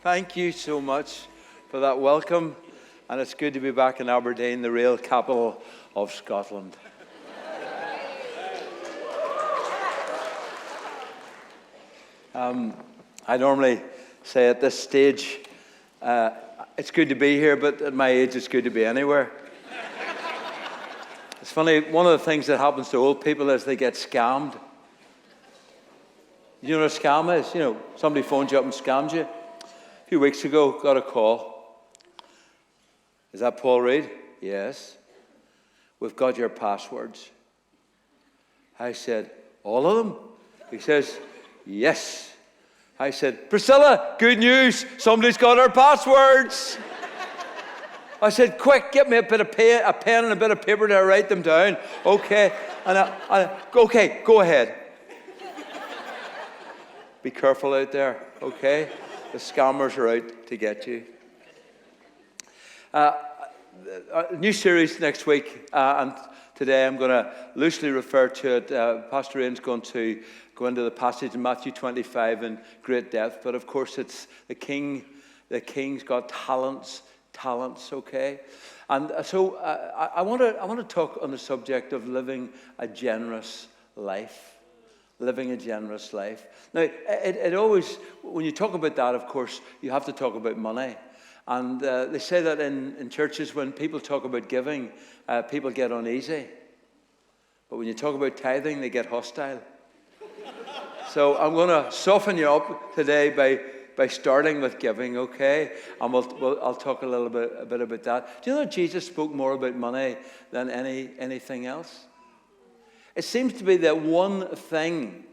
Thank you so much for that welcome. And it's good to be back in Aberdeen, the real capital of Scotland. I normally say at this stage, it's good to be here, but at my age, it's good to be anywhere. It's funny, one of the things that happens to old people is they get scammed. You know what a scam is? You know, somebody phones you up and scams you. A few weeks ago, got a call. Is that Paul Reid? Yes. We've got your passwords. I said, all of them? He says, yes. I said, Priscilla, good news. Somebody's got our passwords. I said, quick, get me a pen and a bit of paper to write them down. Okay. Okay, go ahead. Be careful out there, okay? The scammers are out to get you. A new series next week, and today I'm going to loosely refer to it. Pastor Reid's going to go into the passage in Matthew 25 in great depth, but of course it's the king's got talents, okay? And so I want to talk on the subject of living a generous life. Living a generous life. Now, it always, when you talk about that, of course, you have to talk about money. And they say that in churches, when people talk about giving, people get uneasy. But when you talk about tithing, they get hostile. So I'm going to soften you up today by starting with giving, okay? And I'll talk a bit about that. Do you know that Jesus spoke more about money than anything else? It seems to be the one thing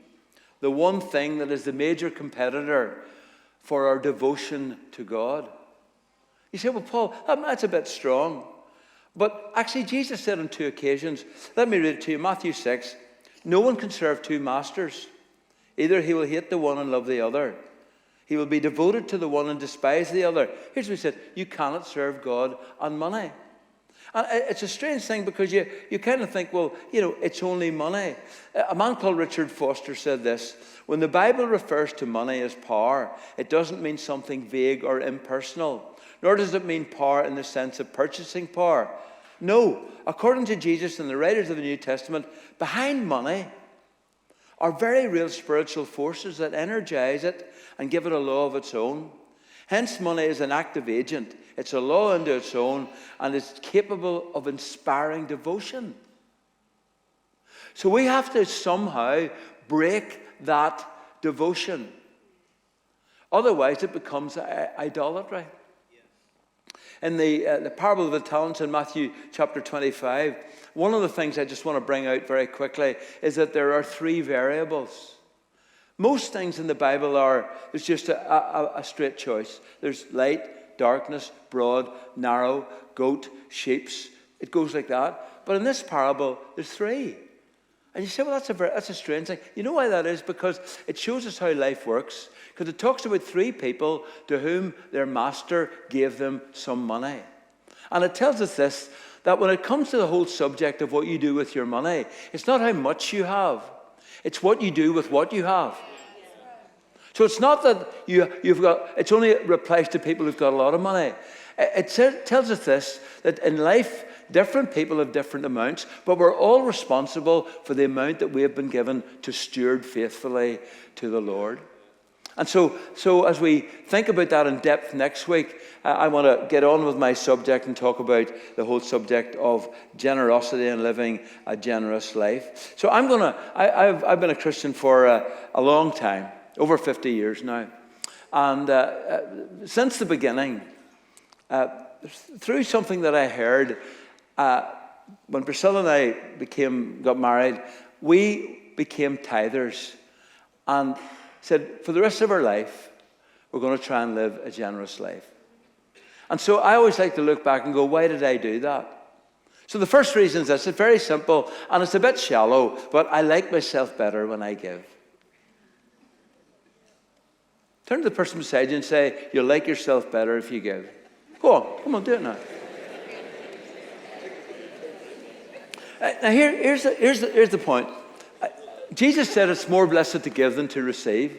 that is the major competitor for our devotion to God. You say, well, Paul, that's a bit strong. But actually, Jesus said on 2 occasions, let me read it to you, Matthew 6, no one can serve 2 masters. Either he will hate the one and love the other. He will be devoted to the one and despise the other. Here's what he said, you cannot serve God and money. And it's a strange thing because you kind of think, well, you know, it's only money. A man called Richard Foster said this, when the Bible refers to money as power, it doesn't mean something vague or impersonal, nor does it mean power in the sense of purchasing power. No, according to Jesus and the writers of the New Testament, behind money are very real spiritual forces that energize it and give it a law of its own. Hence, money is an active agent. It's a law unto its own, and it's capable of inspiring devotion. So we have to somehow break that devotion. Otherwise, it becomes idolatry. In the parable of the talents in Matthew chapter 25, one of the things I just want to bring out very quickly is that there are 3 variables. Most things in the Bible there's just a straight choice. There's light, darkness, broad, narrow, goat, sheep. It goes like that. But in this parable, there's 3. And you say, well, that's a strange thing. You know why that is? Because it shows us how life works. Because it talks about 3 people to whom their master gave them some money. And it tells us this, that when it comes to the whole subject of what you do with your money, it's not how much you have. It's what you do with what you have. So it's not that you've got, it's only applies to people who've got a lot of money. It tells us this, that in life, different people have different amounts, but we're all responsible for the amount that we have been given to steward faithfully to the Lord. And so as we think about that in depth next week, I want to get on with my subject and talk about the whole subject of generosity and living a generous life. So I've been a Christian for a long time, over 50 years now. And since the beginning, through something that I heard, when Priscilla and I got married, we became tithers and said, for the rest of our life, we're going to try and live a generous life. And so I always like to look back and go, why did I do that? So the first reason is this, it's very simple, and it's a bit shallow, but I like myself better when I give. Turn to the person beside you and say, you'll like yourself better if you give. Go on, come on, do it now. Now here's the point. Jesus said it's more blessed to give than to receive.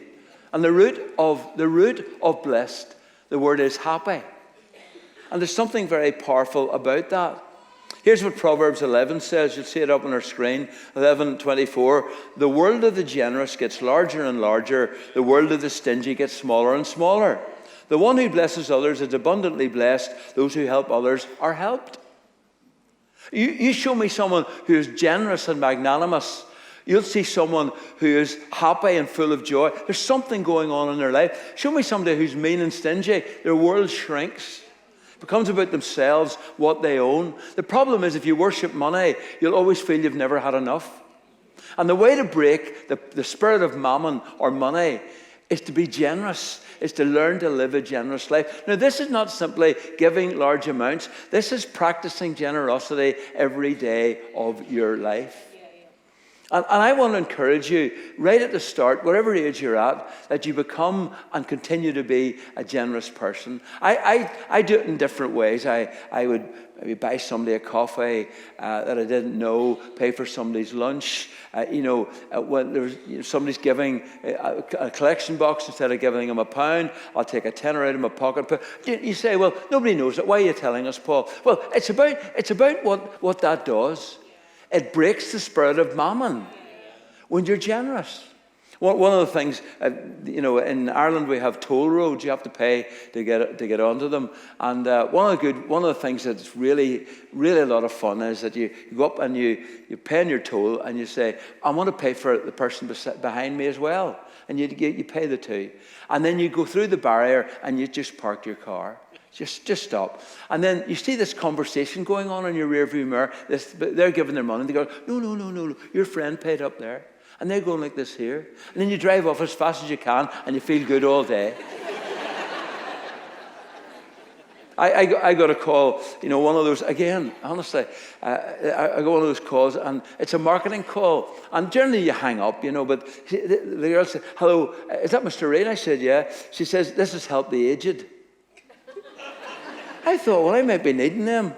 And the root of blessed, The word is happy. And there's something very powerful about that. Here's what Proverbs 11 says. You'll see it up on our screen. 11:24. The world of the generous gets larger and larger. The world of the stingy gets smaller and smaller. The one who blesses others is abundantly blessed. Those who help others are helped. You show me someone who is generous and magnanimous. You'll see someone who is happy and full of joy. There's something going on in their life. Show me somebody who's mean and stingy. Their world shrinks. It becomes about themselves, what they own. The problem is if you worship money, you'll always feel you've never had enough. And the way to break the spirit of mammon or money is to be generous, is to learn to live a generous life. Now, this is not simply giving large amounts. This is practicing generosity every day of your life. And I want to encourage you, right at the start, whatever age you're at, that you become and continue to be a generous person. I do it in different ways. I would maybe buy somebody a coffee that I didn't know, pay for somebody's lunch. When there's somebody's giving a collection box, instead of giving them £1, I'll take a tenner out of my pocket. But you say, well, nobody knows it. Why are you telling us, Paul? Well, it's about what that does. It breaks the spirit of mammon when you're generous. One of the things, in Ireland we have toll roads. You have to pay to get onto them. And one of the things that's really, really a lot of fun is that you go up and you pay your toll and you say, I want to pay for the person behind me as well. And you pay the two. And then you go through the barrier and you just park your car. Just stop. And then you see this conversation going on in your rearview mirror. They're giving their money. They go, no. Your friend paid up there. And they're going like this here. And then you drive off as fast as you can and you feel good all day. I got a call, one of those, again, honestly, I got one of those calls and it's a marketing call. And generally you hang up, but the girl said, hello, is that Mr. Reid? I said, yeah. She says, this has helped the aged. I thought, well, I might be needing them.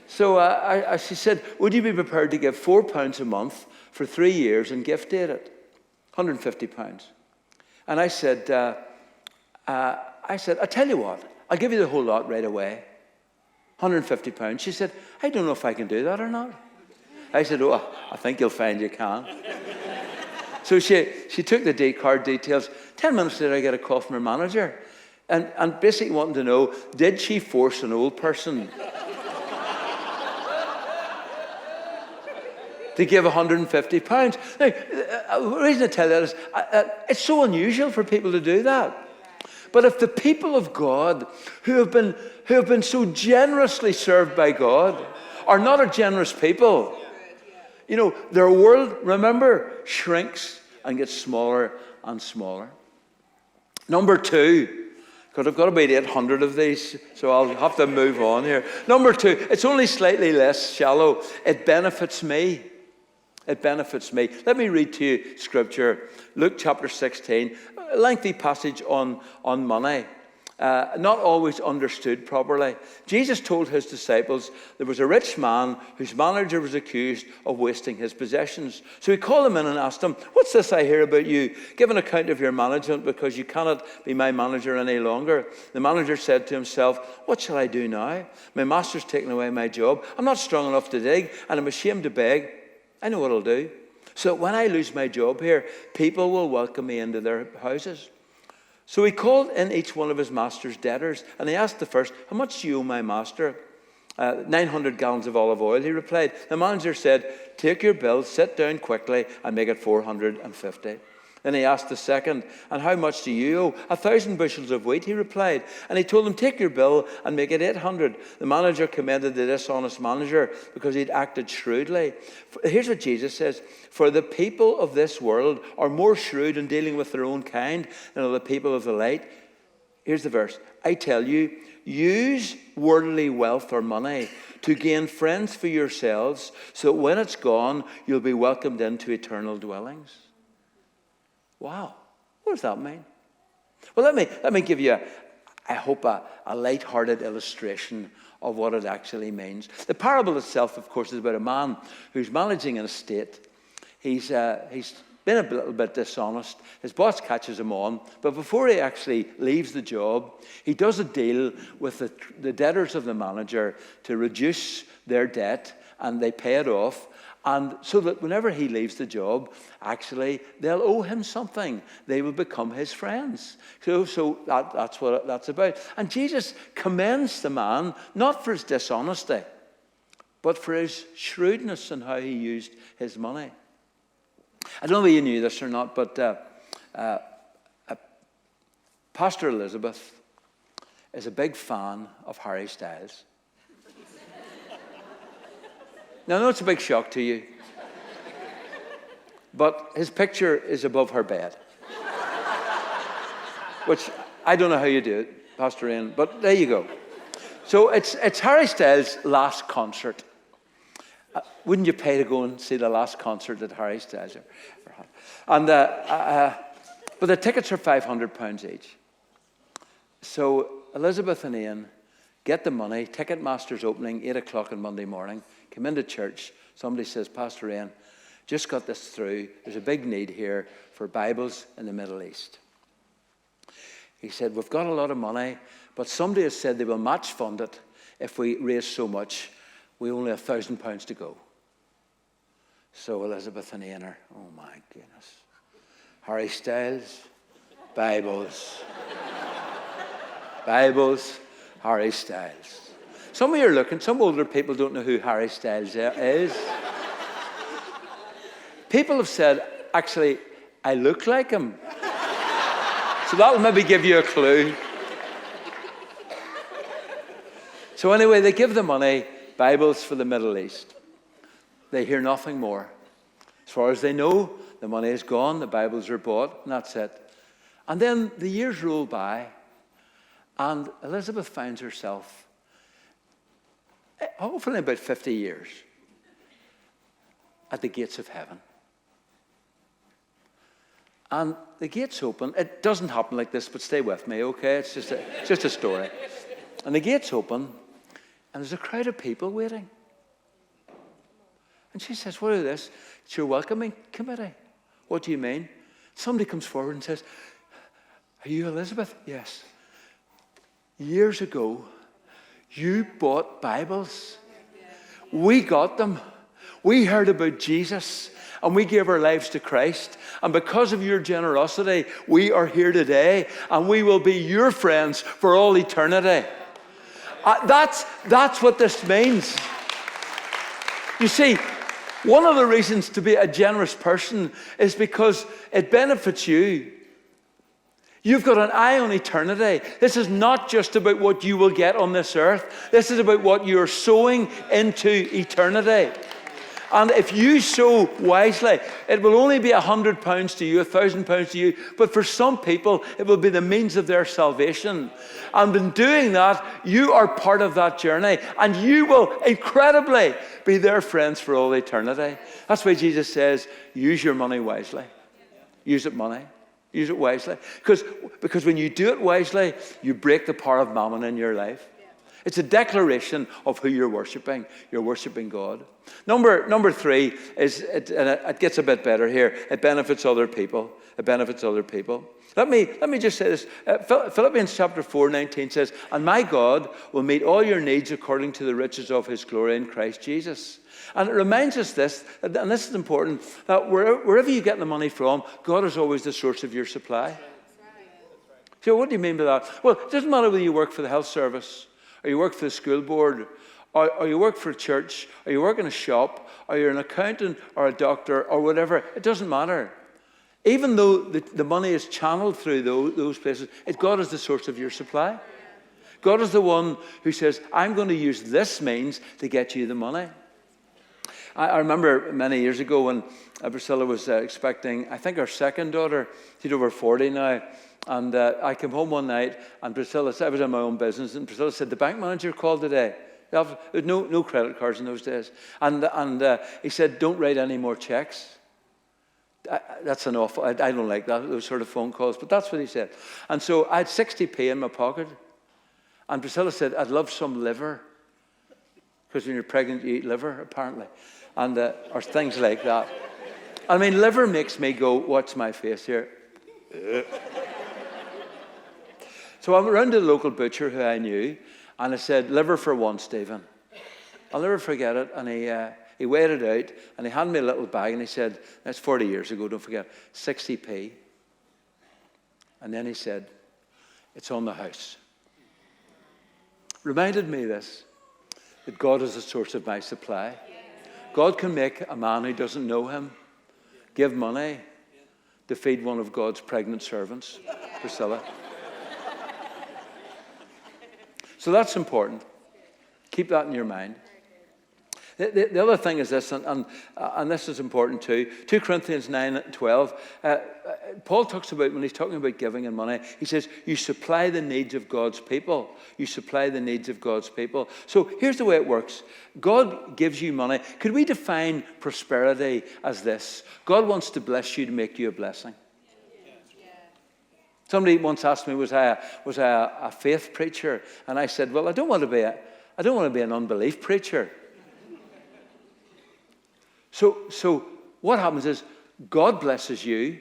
So she said, would you be prepared to give £4 a month for 3 years and gift date it? £150. And I said, I tell you what, I'll give you the whole lot right away. £150. She said, I don't know if I can do that or not. I said, oh, I think you'll find you can. So she took the card details. 10 minutes later, I get a call from her manager. And basically wanting to know, did she force an old person to give £150? Now, the reason I tell that is it's so unusual for people to do that. But if the people of God who have been so generously served by God are not a generous people, their world, remember, shrinks and gets smaller and smaller. Number 2. Because I've got about 800 of these, so I'll have to move on here. Number 2, it's only slightly less shallow. It benefits me. It benefits me. Let me read to you Scripture. Luke chapter 16, a lengthy passage on money. Not always understood properly. Jesus told his disciples there was a rich man whose manager was accused of wasting his possessions. So he called him in and asked him, what's this I hear about you? Give an account of your management, because you cannot be my manager any longer. The manager said to himself, what shall I do now? My master's taken away my job. I'm not strong enough to dig, and I'm ashamed to beg. I know what I'll do. So when I lose my job here, people will welcome me into their houses. So he called in each one of his master's debtors, and he asked the first, how much do you owe my master? 900 gallons of olive oil, he replied. The manager said, take your bill, sit down quickly, and make it 450. Then he asked the second, and how much do you owe? 1,000 bushels of wheat, he replied. And he told him, take your bill and make it 800. The manager commended the dishonest manager because he'd acted shrewdly. Here's what Jesus says, for the people of this world are more shrewd in dealing with their own kind than are the people of the light. Here's the verse. I tell you, use worldly wealth or money to gain friends for yourselves, so that when it's gone, you'll be welcomed into eternal dwellings. Wow, what does that mean? Well, let me give you, I hope, a light-hearted illustration of what it actually means. The parable itself, of course, is about a man who's managing an estate. He's been a little bit dishonest. His boss catches him on, but before he actually leaves the job, he does a deal with the debtors of the manager to reduce their debt, and they pay it off. And so that whenever he leaves the job, actually, they'll owe him something. They will become his friends. So that's what that's about. And Jesus commends the man, not for his dishonesty, but for his shrewdness and how he used his money. I don't know if you knew this or not, but Pastor Elizabeth is a big fan of Harry Styles. Now, I know it's a big shock to you, but his picture is above her bed, which I don't know how you do it, Pastor Ian, but there you go. So it's Harry Styles' last concert. Wouldn't you pay to go and see the last concert that Harry Styles had? And but the tickets are £500 each. So Elizabeth and Ian get the money. Ticketmaster's opening 8 o'clock on Monday morning. Come into church. Somebody says, Pastor Ian, just got this through. There's a big need here for Bibles in the Middle East. He said, we've got a lot of money, but somebody has said they will match fund it if we raise so much. We only have £1,000 to go. So Elizabeth and Ian are, oh my goodness. Harry Styles, Bibles. Bibles, Harry Styles. Some of you are looking, some older people don't know who Harry Styles is. People have said, actually, I look like him. So that will maybe give you a clue. So anyway, they give the money, Bibles for the Middle East. They hear nothing more. As far as they know, the money is gone, the Bibles are bought, and that's it. And then the years roll by, and Elizabeth finds herself, hopefully about 50 years, at the gates of heaven. And the gates open. It doesn't happen like this, but stay with me, okay? It's just a story. And the gates open, and there's a crowd of people waiting. And she says, what is this? It's your welcoming committee. What do you mean? Somebody comes forward and says, are you Elizabeth? Yes. Years ago, you bought Bibles. We got them. We heard about Jesus, and we gave our lives to Christ. And because of your generosity, we are here today, and we will be your friends for all eternity. That's what this means. You see, one of the reasons to be a generous person is because it benefits you. You've got an eye on eternity. This is not just about what you will get on this earth. This is about what you're sowing into eternity. And if you sow wisely, it will only be £100 to you, £1,000 to you. But for some people, it will be the means of their salvation. And in doing that, you are part of that journey. And you will incredibly be their friends for all eternity. That's why Jesus says, use your money wisely. Use it wisely. Because when you do it wisely, you break the power of mammon in your life. It's a declaration of who you're worshiping. You're worshiping God. Number three is, it gets a bit better here. It benefits other people. It benefits other people. Let me just say this. Philippians chapter 4:19 says, and my God will meet all your needs according to the riches of his glory in Christ Jesus. And it reminds us this, and this is important, that wherever you get the money from, God is always the source of your supply. So what do you mean by that? Well, it doesn't matter whether you work for the health service, or you work for the school board, or you work for a church, or you work in a shop, or you're an accountant or a doctor or whatever. It doesn't matter. Even though the money is channeled through those places, God is the source of your supply. God is the one who says, I'm going to use this means to get you the money. I remember many years ago when Priscilla was expecting, I think, our second daughter. She's over 40 now. And I came home one night, and Priscilla said, I was in my own business, and Priscilla said, the bank manager called today. There was no credit cards in those days. And he said, don't write any more checks. That's an awful, I don't like those sort of phone calls, but that's what he said. And so I had 60p in my pocket. And Priscilla said, I'd love some liver. Because when you're pregnant, you eat liver, apparently. And or things like that. I mean, liver makes me go, watch my face here. So I went round to the local butcher who I knew, and I said, liver for one, Stephen. I'll never forget it. And he weighed it out, and he handed me a little bag, and he said, that's 40 years ago, don't forget, 60p. And then he said, it's on the house. Reminded me of this, that God is the source of my supply. God can make a man who doesn't know him give money to feed one of God's pregnant servants, Priscilla. So that's important. Keep that in your mind. The other thing is this, and this is important too. 2 Corinthians 9:12. Paul talks about, when he's talking about giving and money, he says, you supply the needs of God's people. You supply the needs of God's people. So here's the way it works. God gives you money. Could we define prosperity as this? God wants to bless you to make you a blessing. Somebody once asked me, was I a faith preacher? And I said, well, I don't want to be an unbelief preacher. So what happens is God blesses you.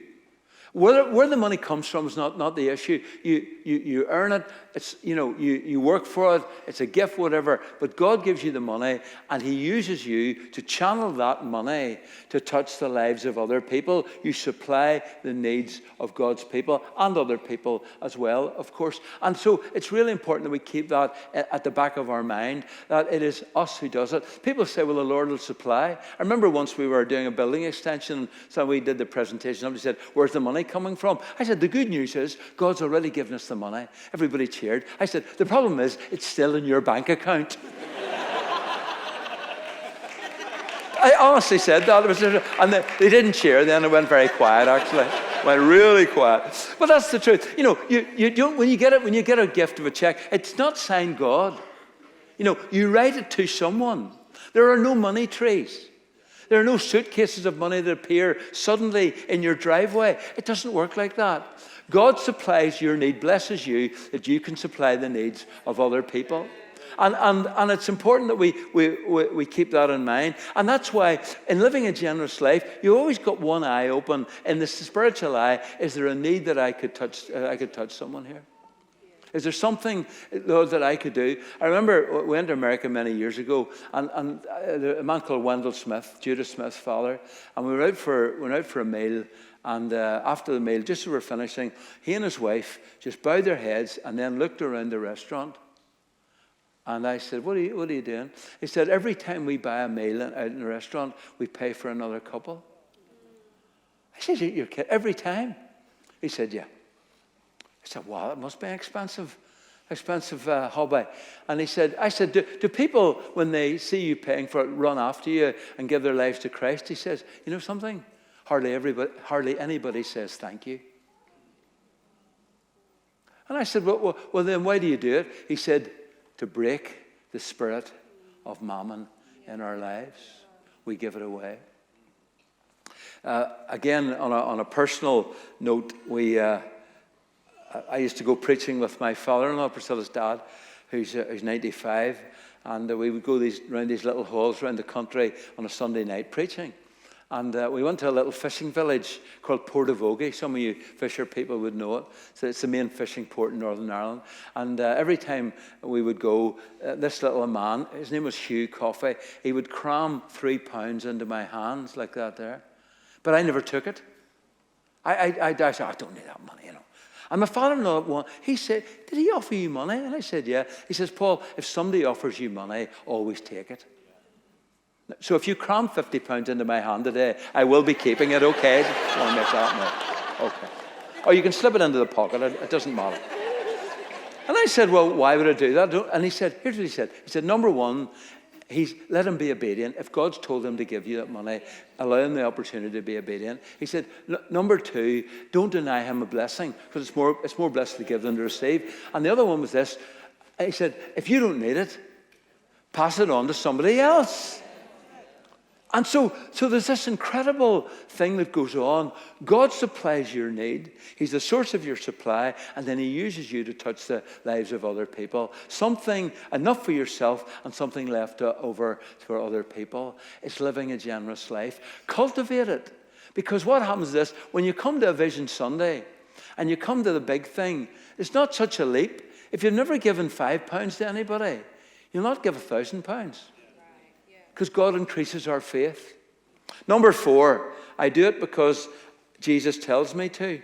Where the money comes from is not the issue. You earn it. It's, you work for it. It's a gift, whatever. But God gives you the money, and he uses you to channel that money to touch the lives of other people. You supply the needs of God's people and other people as well, of course. And so it's really important that we keep that at the back of our mind, that it is us who does it. People say, well, the Lord will supply. I remember once we were doing a building extension, so we did the presentation. Somebody said, where's the money coming from? I said, the good news is God's already given us the money. Everybody cheered. I said, the problem is it's still in your bank account. I honestly said that. And they didn't cheer. Then it went very quiet, actually. Went really quiet. But that's the truth. You don't, when you get a gift of a check, it's not signed God. You write it to someone. There are no money trees. There are no suitcases of money that appear suddenly in your driveway. It doesn't work like that. God supplies your need, blesses you, that you can supply the needs of other people. And it's important that we keep that in mind. And that's why in living a generous life, you always got one eye open. In the spiritual eye, is there a need that I could touch someone here? Is there something, Lord, that I could do? I remember we went to America many years ago, and a man called Wendell Smith, Judah Smith's father, and we went out for a meal. And after the meal, just as we were finishing, he and his wife just bowed their heads and then looked around the restaurant. And I said, what are you doing? He said, every time we buy a meal out in the restaurant, we pay for another couple. I said, you're kidding? Every time? He said, yeah. I said, wow, it must be an expensive hobby. And I said, do people, when they see you paying for it, run after you and give their lives to Christ? He says, you know something? Hardly anybody says thank you. And I said, well, then why do you do it? He said, to break the spirit of mammon in our lives. We give it away. Again, on a personal note, I used to go preaching with my father-in-law, Priscilla's dad, who's 95, and we would go around these little halls around the country on a Sunday night preaching. And we went to a little fishing village called Portavogie. Some of you fisher people would know it. So it's the main fishing port in Northern Ireland. And every time we would go, this little man, his name was Hugh Coffey, he would cram 3 pounds into my hands like that there. But I never took it. I said, I don't need that money, And my father-in-law, he said, did he offer you money? And I said, yeah. He says, Paul, if somebody offers you money, always take it. So if you cram 50 pounds into my hand today, I will be keeping it, okay? Just want to make that note. Okay. Or you can slip it into the pocket. It doesn't matter. And I said, well, why would I do that? And he said, here's what he said. He said, number one, let him be obedient. If God's told him to give you that money, allow him the opportunity to be obedient. He said, number two, don't deny him a blessing, because it's more blessed to give than to receive. And the other one was this. He said, if you don't need it, pass it on to somebody else. And so there's this incredible thing that goes on. God supplies your need. He's the source of your supply, and then he uses you to touch the lives of other people. Something enough for yourself and something left over for other people. It's living a generous life. Cultivate it. Because what happens is this, when you come to a Vision Sunday and you come to the big thing, it's not such a leap. If you've never given £5 to anybody, you'll not give £1,000. Because God increases our faith. Number 4, I do it because Jesus tells me to.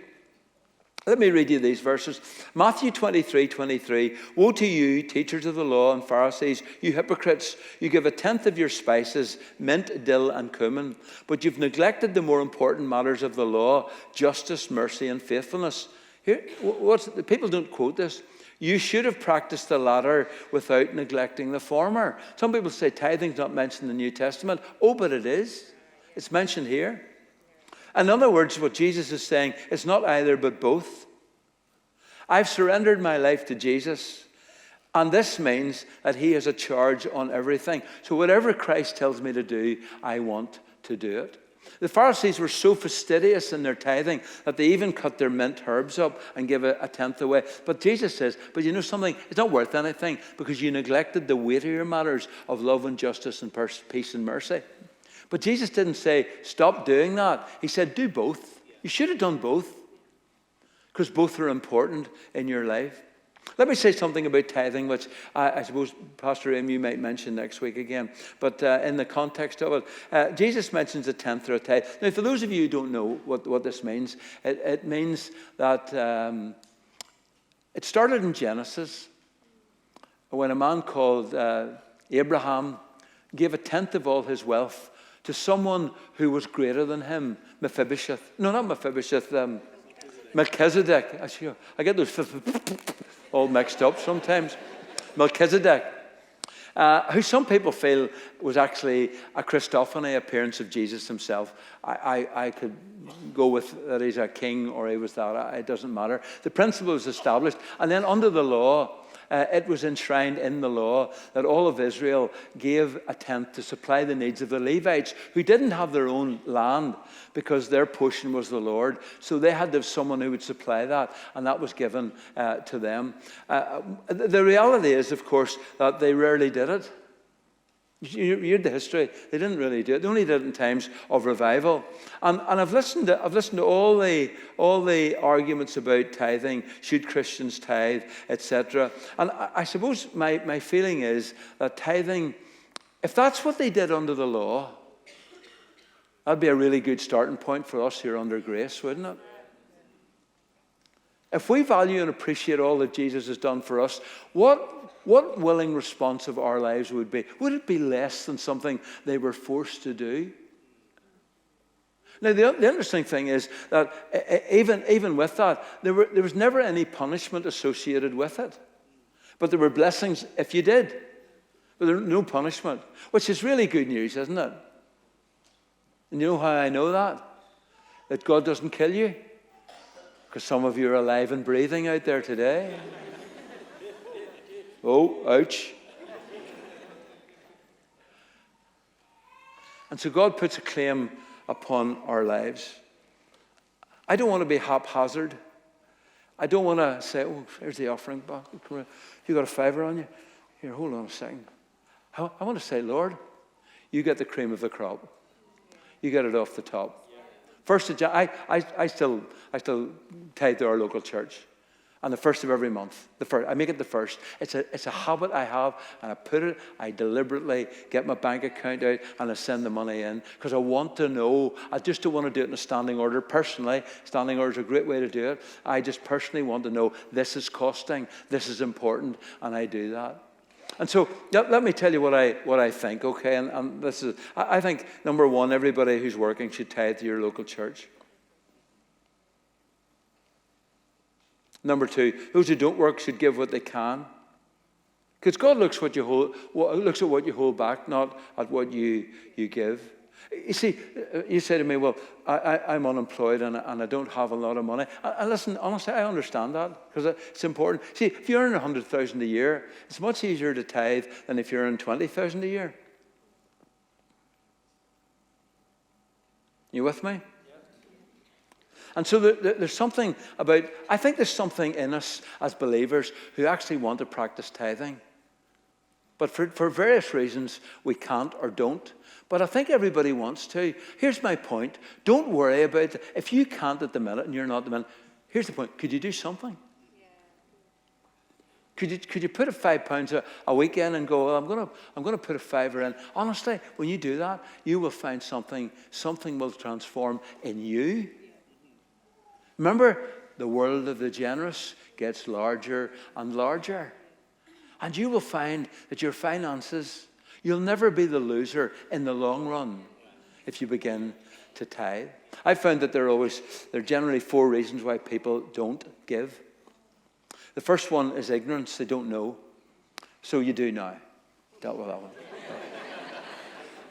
Let me read you these verses. Matthew 23:23. Woe to you, teachers of the law and Pharisees, you hypocrites! You give 1/10 of your spices, mint, dill, and cumin, but you've neglected the more important matters of the law, justice, mercy, and faithfulness. Here, people don't quote this. You should have practiced the latter without neglecting the former. Some people say tithing's not mentioned in the New Testament. Oh, but it is. It's mentioned here. In other words, what Jesus is saying, it's not either but both. I've surrendered my life to Jesus, and this means that he has a charge on everything. So whatever Christ tells me to do, I want to do it. The Pharisees were so fastidious in their tithing that they even cut their mint herbs up and give 1/10 away. But Jesus says, but you know something? It's not worth anything because you neglected the weightier matters of love and justice and peace and mercy. But Jesus didn't say, stop doing that. He said, do both. You should have done both because both are important in your life. Let me say something about tithing, which I suppose, Pastor Amy, you might mention next week again. But in the context of it, Jesus mentions 1/10 or a tithe. Now, for those of you who don't know what this means, it means that it started in Genesis when a man called Abraham gave 1/10 of all his wealth to someone who was greater than him, Mephibosheth. No, not Mephibosheth, Melchizedek. I get those all mixed up sometimes. Melchizedek, who some people feel was actually a Christophany appearance of Jesus himself. I could go with that he's a king or he was that. It doesn't matter. The principle was established. And then under the law, it was enshrined in the law that all of Israel gave 1/10 to supply the needs of the Levites, who didn't have their own land because their portion was the Lord. So they had to have someone who would supply that, and that was given to them. The reality is, of course, that they rarely did it. You read the history. They didn't really do it. They only did it in times of revival. And I've listened to all the arguments about tithing. Should Christians tithe, etc. And I suppose my feeling is that tithing, if that's what they did under the law, that'd be a really good starting point for us here under grace, wouldn't it? If we value and appreciate all that Jesus has done for us, what willing response of our lives would be? Would it be less than something they were forced to do? Now, the interesting thing is that even with that, there was never any punishment associated with it. But there were blessings if you did. But there was no punishment, which is really good news, isn't it? And you know how I know that? That God doesn't kill you? Because some of you are alive and breathing out there today. Oh, ouch. And so God puts a claim upon our lives. I don't want to be haphazard. I don't want to say, oh, here's the offering box. You got a $5 on you? Here, hold on a second. I want to say, Lord, you get the cream of the crop. You get it off the top. First of January, I still tithe to our local church. And the first of every month, I make it the first. It's a habit I have, and I deliberately get my bank account out and I send the money in because I want to know. I just don't want to do it in a standing order. Personally, standing order is a great way to do it. I just personally want to know this is costing, this is important, and I do that. And so let me tell you what I think, okay? And this is, I think, number one, everybody who's working should tithe to your local church. Number two, those who don't work should give what they can. Because God looks at what you hold back, not at what you give. You see, you say to me, well, I'm unemployed and I don't have a lot of money. And listen, honestly, I understand that because it's important. See, if you earn 100,000 a year, it's much easier to tithe than if you earn 20,000 a year. You with me? And so there's something about, I think there's something in us as believers who actually want to practice tithing. But for various reasons, we can't or don't. But I think everybody wants to. Here's my point. Don't worry about it. If you can't at the minute and you're not at the minute, here's the point. Could you do something? Could you put a £5 a weekend and go, well, I'm going to put a fiver in. Honestly, when you do that, you will find something will transform in you. Remember, the world of the generous gets larger and larger. And you will find that your finances, you'll never be the loser in the long run if you begin to tithe. I found that there are generally 4 reasons why people don't give. The first one is ignorance. They don't know. So you do now. Dealt with that one.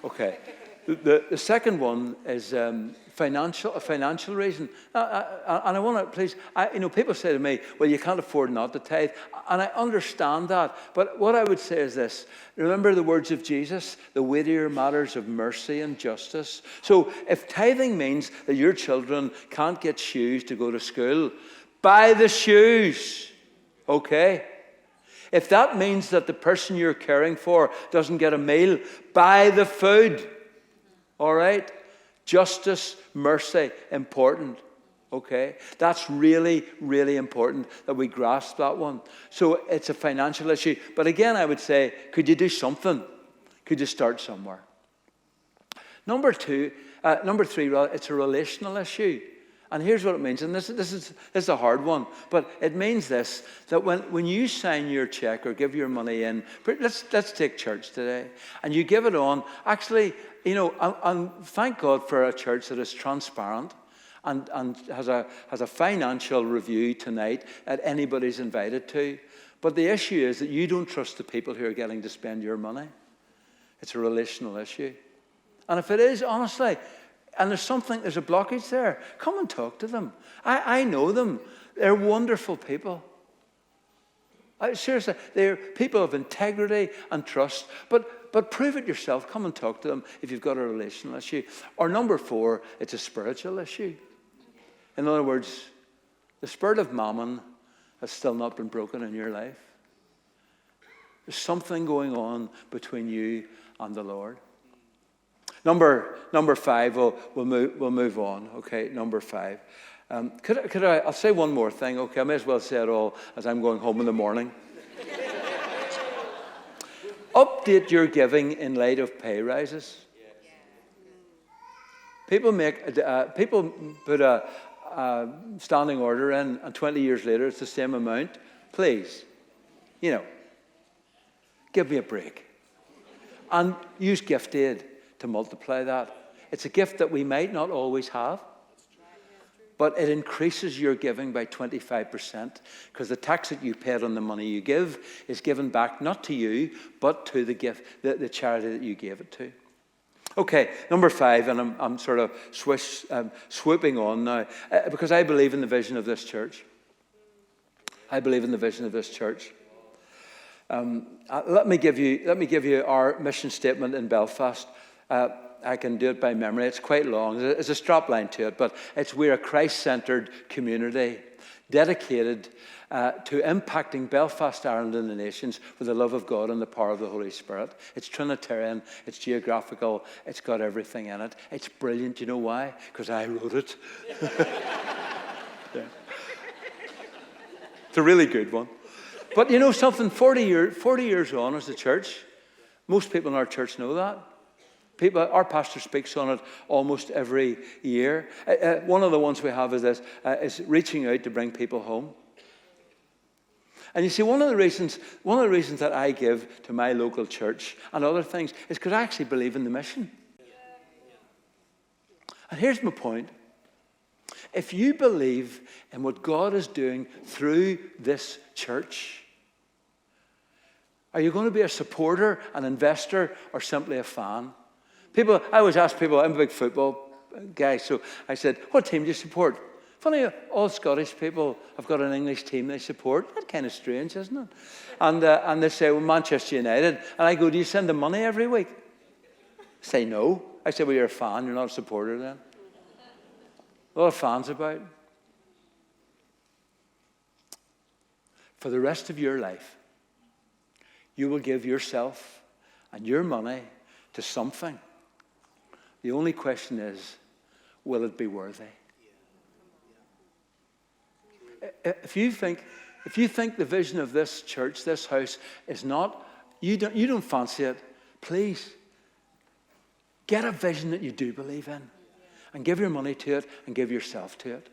Okay. The second one is a financial reason. And I want to, please, people say to me, well, you can't afford not to tithe. And I understand that. But what I would say is this. Remember the words of Jesus, the weightier matters of mercy and justice. So if tithing means that your children can't get shoes to go to school, buy the shoes. Okay? If that means that the person you're caring for doesn't get a meal, buy the food. All right? Justice, mercy, important. Okay? That's really, really important that we grasp that one. So it's a financial issue. But again, I would say, could you do something? Could you start somewhere? Number 3, it's a relational issue. And here's what it means, and this is a hard one, but it means this, that when you sign your check or give your money in, let's take church today, and you give it on, actually, and thank God for a church that is transparent and has a financial review tonight that anybody's invited to. But the issue is that you don't trust the people who are getting to spend your money. It's a relational issue. And if it is, honestly, and there's a blockage there, come and talk to them. I know them. They're wonderful people. Seriously, they're people of integrity and trust. But prove it yourself. Come and talk to them if you've got a relational issue. Or number 4, it's a spiritual issue. In other words, the spirit of mammon has still not been broken in your life. There's something going on between you and the Lord. Number 5, we'll move on. Okay, number 5. I'll say one more thing. Okay, I may as well say it all as I'm going home in the morning. Update your giving in light of pay rises. People put a standing order in, and 20 years later it's the same amount. Please, give me a break, and use gift aid to multiply that. It's a gift that we might not always have, but it increases your giving by 25% because the tax that you paid on the money you give is given back not to you, but to the gift, the charity that you gave it to. Okay, number 5, and I'm sort of swooping on now because I believe in the vision of this church. I believe in the vision of this church. Let me give you our mission statement in Belfast. I can do it by memory. It's quite long. There's a strap line to it, but we're a Christ-centered community dedicated to impacting Belfast, Ireland, and the nations with the love of God and the power of the Holy Spirit. It's Trinitarian. It's geographical. It's got everything in it. It's brilliant. You know why? Because I wrote it. Yeah. It's a really good one. But you know something? 40 years on as a church, most people in our church know that. Our pastor speaks on it almost every year. One of the ones we have is this: is reaching out to bring people home. And you see, one of the reasons that I give to my local church and other things is because I actually believe in the mission. And here's my point: if you believe in what God is doing through this church, are you going to be a supporter, an investor, or simply a fan? I always ask people, I'm a big football guy, so I said, what team do you support? Funny, all Scottish people have got an English team they support. That's kind of strange, isn't it? And they say, well, Manchester United. And I go, do you send them money every week? They say, no. I say, well, you're a fan, you're not a supporter then. A lot of fans about. For the rest of your life, you will give yourself and your money to something. The only question is, will it be worthy? If you think the vision of this church, this house, is not, you don't fancy it, please get a vision that you do believe in, and give your money to it and give yourself to it.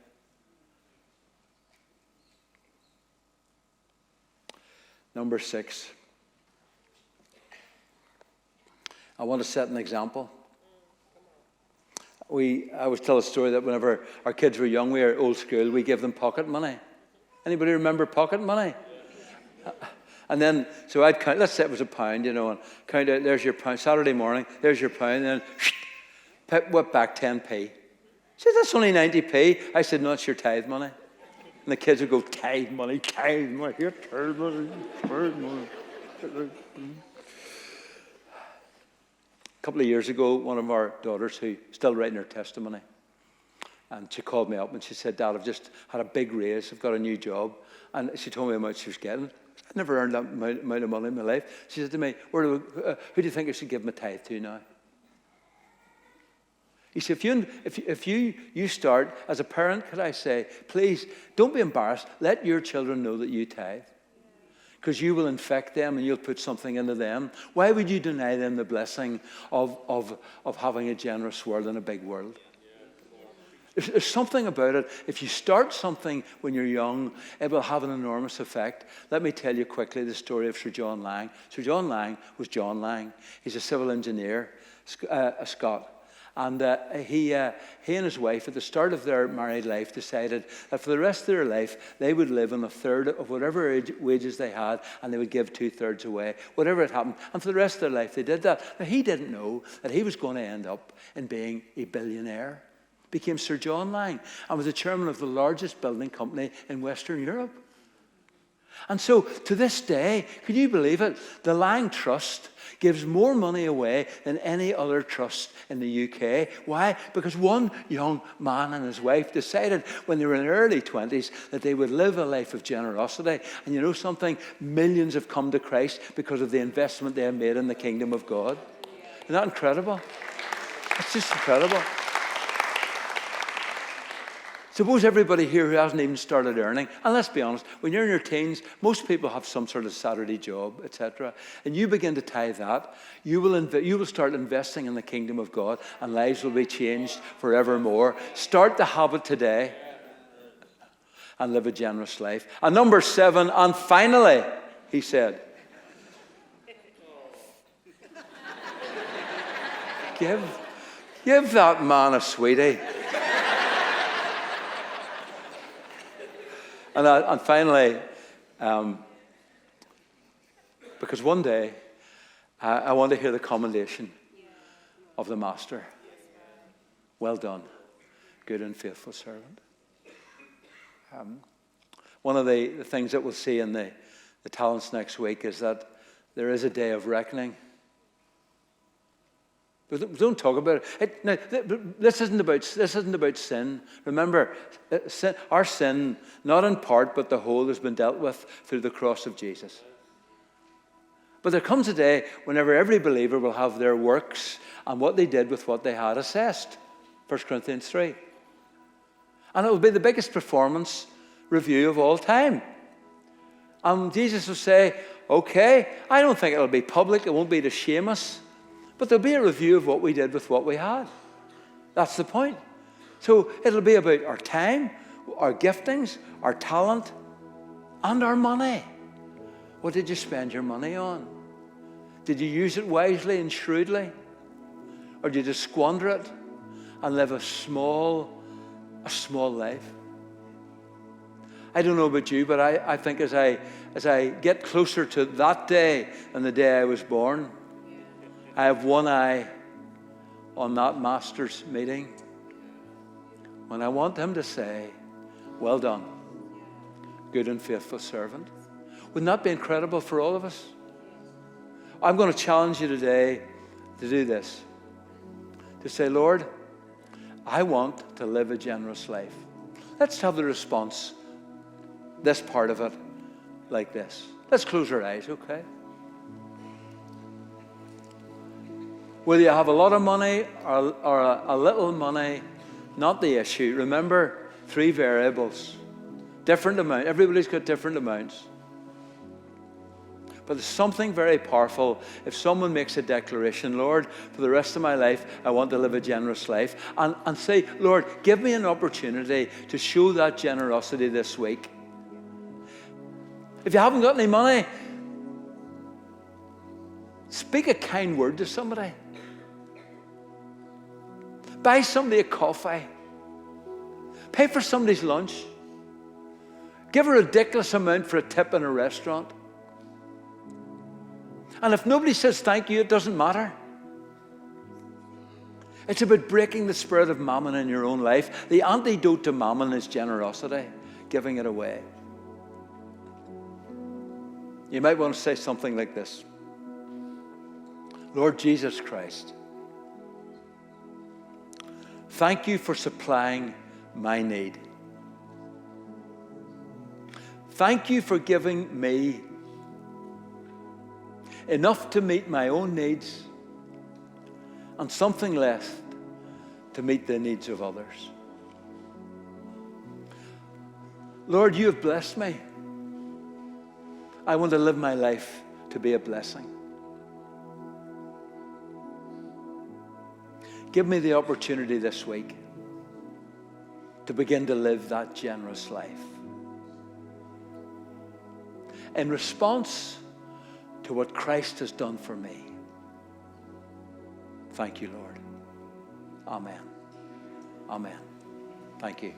Number 6. I want to set an example. I always tell a story that whenever our kids were young, we were old school, we gave them pocket money. Anybody remember pocket money? And then, so I'd count, let's say it was £1, and count out, there's your £1. Saturday morning, there's your £1, and then whip back 10p. She said, that's only 90p. I said, no, it's your tithe money. And the kids would go, tithe money, tithe money, here, tithe money, tithe money. A couple of years ago, one of our daughters, who's still writing her testimony, and she called me up and she said, Dad, I've just had a big raise. I've got a new job. And she told me how much she was getting. I've never earned that amount of money in my life. She said to me, who do you think I should give my tithe to now? He said, if you start, as a parent, could I say, please, don't be embarrassed. Let your children know that you tithe. Because you will infect them and you'll put something into them. Why would you deny them the blessing of having a generous world and a big world? There's something about it. If you start something when you're young, it will have an enormous effect. Let me tell you quickly the story of Sir John Lang. Sir John Lang was John Lang. He's a civil engineer, a Scot. And he and his wife, at the start of their married life, decided that for the rest of their life, they would live on a third of whatever wages they had, and they would give 2/3 away, whatever had happened. And for the rest of their life, they did that. Now, he didn't know that he was going to end up in being a billionaire. Became Sir John Lang and was the chairman of the largest building company in Western Europe. And so, to this day, can you believe it? The Lang Trust gives more money away than any other trust in the UK. Why? Because one young man and his wife decided when they were in their early 20s that they would live a life of generosity. And you know something? Millions have come to Christ because of the investment they have made in the kingdom of God. Isn't that incredible? It's just incredible. Suppose everybody here who hasn't even started earning, and let's be honest, when you're in your teens, most people have some sort of Saturday job, etc. And you begin to tithe that, you will start investing in the kingdom of God, and lives will be changed forevermore. Start the habit today and live a generous life. And number 7, and finally, he said, give that man a sweetie. And finally, because one day I want to hear the commendation of the Master. Well done, good and faithful servant. One of the things that we'll see in the talents next week is that there is a day of reckoning. Don't talk about it. Now, this isn't about sin. Remember, our sin, not in part, but the whole, has been dealt with through the cross of Jesus. But there comes a day whenever every believer will have their works and what they did with what they had assessed. 1 Corinthians 3. And it will be the biggest performance review of all time. And Jesus will say, okay, I don't think it'll be public. It won't be to shame us. But there'll be a review of what we did with what we had. That's the point. So it'll be about our time, our giftings, our talent, and our money. What did you spend your money on? Did you use it wisely and shrewdly? Or did you just squander it and live a small life? I don't know about you, but I think as I get closer to that day and the day I was born, I have one eye on that Master's meeting when I want him to say, well done, good and faithful servant. Wouldn't that be incredible for all of us? I'm going to challenge you today to do this. To say, Lord, I want to live a generous life. Let's have the response, this part of it, like this. Let's close our eyes, okay? Whether you have a lot of money or a little money, not the issue. Remember, 3 variables. Different amount. Everybody's got different amounts. But there's something very powerful if someone makes a declaration, Lord, for the rest of my life, I want to live a generous life. And say, Lord, give me an opportunity to show that generosity this week. If you haven't got any money, speak a kind word to somebody. Buy somebody a coffee. Pay for somebody's lunch. Give a ridiculous amount for a tip in a restaurant. And if nobody says thank you, it doesn't matter. It's about breaking the spirit of mammon in your own life. The antidote to mammon is generosity, giving it away. You might want to say something like this. Lord Jesus Christ, thank you for supplying my need. Thank you for giving me enough to meet my own needs and something less to meet the needs of others. Lord, you have blessed me. I want to live my life to be a blessing. Give me the opportunity this week to begin to live that generous life. In response to what Christ has done for me. Thank you, Lord. Amen. Amen. Thank you.